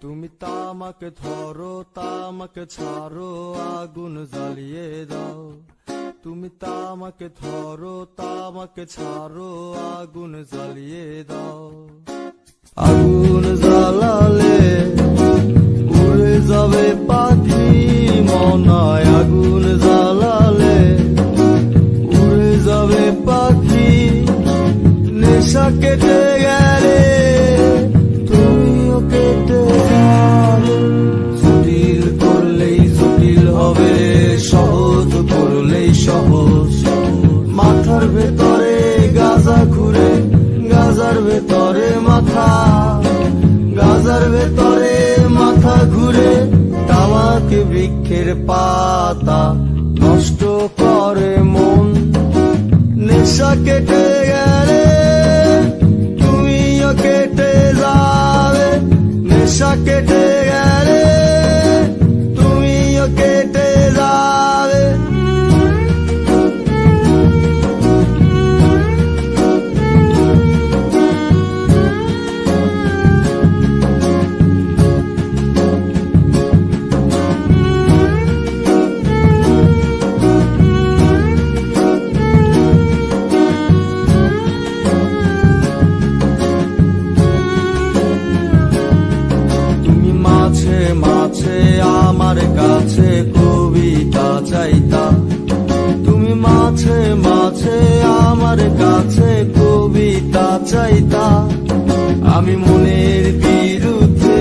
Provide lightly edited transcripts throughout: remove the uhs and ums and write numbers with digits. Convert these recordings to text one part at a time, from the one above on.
তুমি তামাক ধরো তামাক ছাড়ো আগুন জ্বালিয়ে দাও। তুমি তামাক ধরো তামাক ছাড়ো আগুন জ্বালিয়ে দাও। আগুন জ্বালালে উড়ে যাবে পাখি মনায়। আগুন জ্বালালে উড়ে যাবে পাখি। নেশা কেটে গেলে তুমিও কেটে যাবে। জটিল করলেই জটিল হবে, সহজ করলেই সহজ। মাথার ভেতরে গাজা ঘুরে, গাজার ভেতরে মাথা, গাজার ভেতরে মাথা ঘুরে। তামাক বৃক্ষের পাতা নষ্ট করে মন। নেশা কেটে গেলে তুমিও কেটে যাবে। নেশা কেটে গেলে তুমিও কেটে যাবে। মাঝে আমার কাছে কবিতা চাইতা। তুমি মাঝে মাঝে আমার কাছে কবিতা চাইতা। আমি মনের বিরুদ্ধে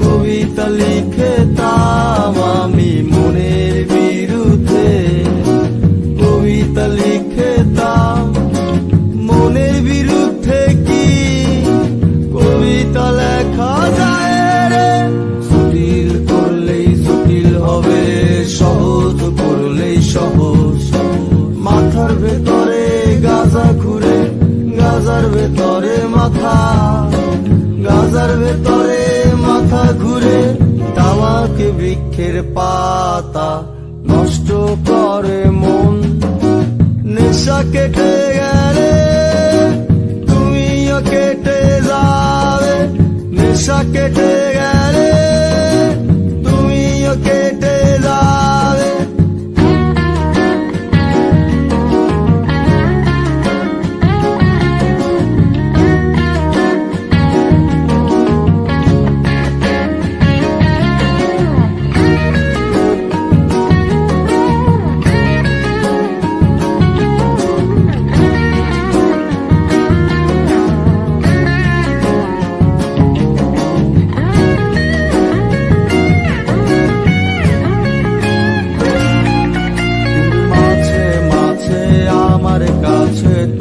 কবিতা লিখতাম। আমি মনের বিরুদ্ধে কবিতা লিখতাম। মনের বিরুদ্ধে কি কবিতা লেখা যায় রে? জটিল করলেই জটিল হবে, সহজ করলেই সহজ। মাথার ভেতরে গাজা ঘুরে, গাজার ভেতরে মাথা, গাজার ভেতরে মাথা ঘুরে। তামাক বৃক্ষের পাতা নষ্ট করে মন। নেশা কেটে গেলে তুমিও কেটে যাবে। নেশা কেটে গেলে তুমিও কেটে যাবে।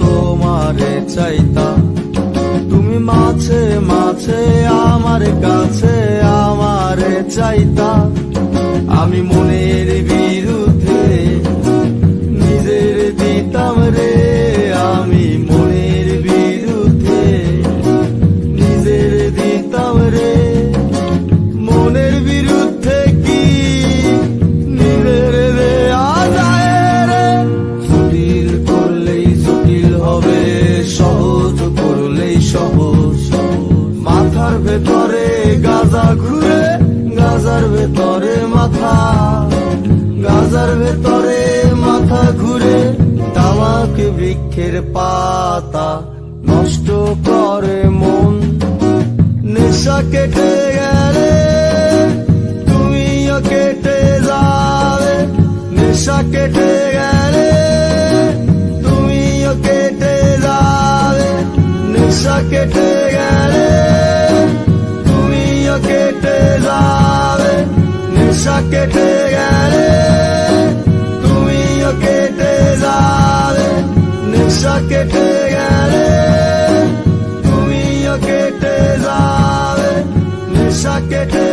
তোমারে চাইতা। তুমি মাঝে মাঝে আমার কাছে আমারে চাইতা। আমি মনের বিরুদ্ধে নিজের দিতাম রে। আমি মনের বিরুদ্ধে নিজের দিতাম রে। মনের বিরুদ্ধে কি নিজের দেয়া যায় রে? জটিল করলেই জটিল হবে, সহজ করলেই সহজ। মাথার ভেতরে গাজা ঘুরে, গাজার ভেতরে মাথা, গাজার ভেতরে মাথা ঘুরে। তামাক বৃক্ষের পাতা নষ্ট করে মন। নেশা কেটে গেলে তুমিও কেটে যাবে। নেশা কেটে গেলে তুমিও কেটে যাবে। নেশা কেটে গেলে তুমিও কেটে যাবে। নেশা কেটে গেলে তুমিও কেটে যাবে। নেশা কেটে গেলে তুমিও কেটে যাবে। নেশা কেটে